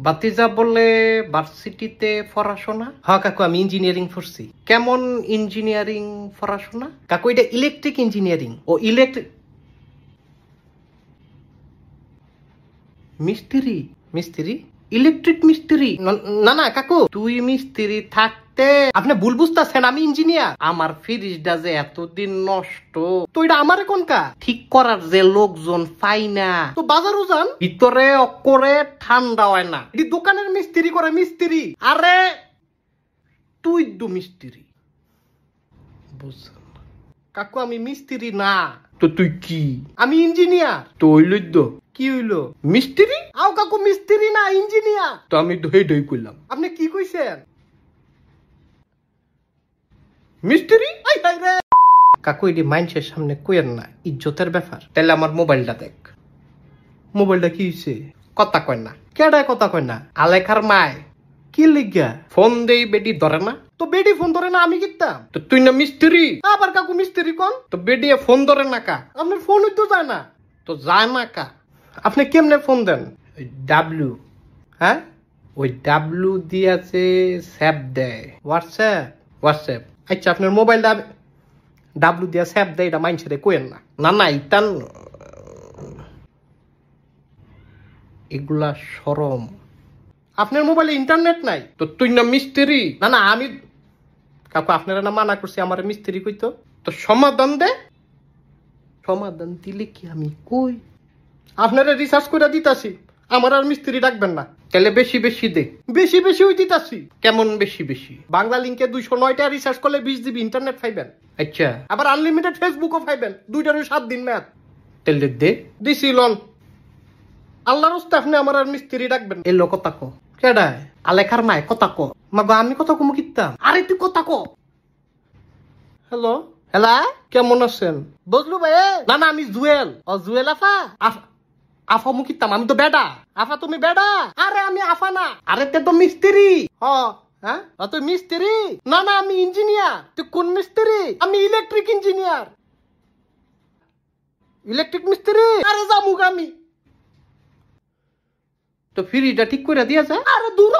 বাতিজা বলে ভার্সিটিতে পড়াশোনা? হ্যাঁ কাকু, আমি ইঞ্জিনিয়ারিং পড়ছি। কেমন ইঞ্জিনিয়ারিং পড়াশোনা কাকু? এটা ইলেকট্রিক ইঞ্জিনিয়ারিং। ও ইলেকট্রিক মিস্ত্রি? মিস্ত্রি ইলেকট্রিক মিস্ত্রি? না না কাকু, তুই মিস্ত্রি থাকতে আপনি ভুল বুঝতেছেন, আমি ইঞ্জিনিয়ার। আমার ফ্রিজটা যে এতদিন নষ্ট, তো এটা আমার কোনকা ঠিক করার যে লোকজন পাই না, তো বাজারও যান, ভিতরে অকরে ঠান্ডা হয় না। এটি দোকানের মিস্ত্রি করে মিস্ত্রি। আরে তুই দু মিস্ত্রি বুঝছেন কাকু, আমি মিস্ত্রি না। তো তুই কি? আমি ইঞ্জিনিয়ার। তো হইল কি হইলো? মিস্ত্রি? আও কাকু, মিস্ত্রি না ইঞ্জিনিয়ার। তো আমি ধই কইলাম, আপনি কি কইছেন? মিস্ত্রি? কাকু এটি মাইন্ডসের সামনে কইেন না, ইজ্জতের ব্যাপার। তাহলে আমার মোবাইলটা দেখ। মোবাইলটা কি হইছে? কথা কয় না। কেডায় কথা কয় না? আলেখার মায় কি লিগা ফোন দেই, বেটি ধরে না। তো বেটি ফোন ধরে না, আমি কিতাম? তো তুই না মিস্ত্রি? আবার কাকু মিস্ত্রি কোন? তো বেটি ফোন ধরে না কা? আপনার ফোন তো যায় না। তো যায় না কা? আপনি কেমনে ফোন দেন? ডাব্লিউ, হ্যাঁ ওই ডাব্লিউ দিয়েছে স্যাপ দেয়। হোয়াটসঅ্যাপ। আচ্ছা আপনার মোবাইলটা ডাব্লিউ দিয়া স্যাপ দেয়, এটা মাইনছে কোয়েন না। না না ইতান এগুলা শরম। আপনার মোবাইলে ইন্টারনেট নাই? তো তুই না মিস্ত্রি? না না আমি কাকু আপনারা না মানা করছি আমার মিস্ত্রি কইতো। তো সমাধান দে। সমাধান দিলে কি আমি কই? আপনারা রিসার্চ করে দিতাছি, আমার আর মিস্ত্রি ডাকবেন না। তাহলে বেশি বেশি দে। বেশি বেশি ওই দিতাছি। কেমন বেশি বেশি? বাংলা লিঙ্কে 209টা রিসার্চ করলে 20 GB ইন্টারনেট পাইবেন। আচ্ছা, আবার আনলিমিটেড ফেসবুকও পাইবেন, 2টারও 7 দিন ম্যাথ। তাহলে দে। দিছি লন। আল্লাহর রাস্তে আপনি আমার আর মিস্ত্রি ডাকবেন। এই লোক কথা কো কেডায়? আলেখার মায় কথা কো। মাগো আমি কথা কমু কিতাম? আরে তুই কথা কো। হ্যালো হ্যালো, কেমন আছেন? বুঝলু ভাই? না না আমি জুয়েল। ও জুয়েল আফা? আফা মুকিতাম, আমি তো বেডা। আফা তুমি বেডা? আরে আমি আফা না। আরে তে তো মিস্ত্রি। হ্যাঁ তুই মিস্ত্রি? না না আমি ইঞ্জিনিয়ার। তুই কোন মিস্ত্রি? আমি ইলেকট্রিক ইঞ্জিনিয়ার। ইলেকট্রিক মিস্ত্রি? আরে জামুক আমি। তো ফ্রিটা ঠিক করে দিয়েছে। আরে দূর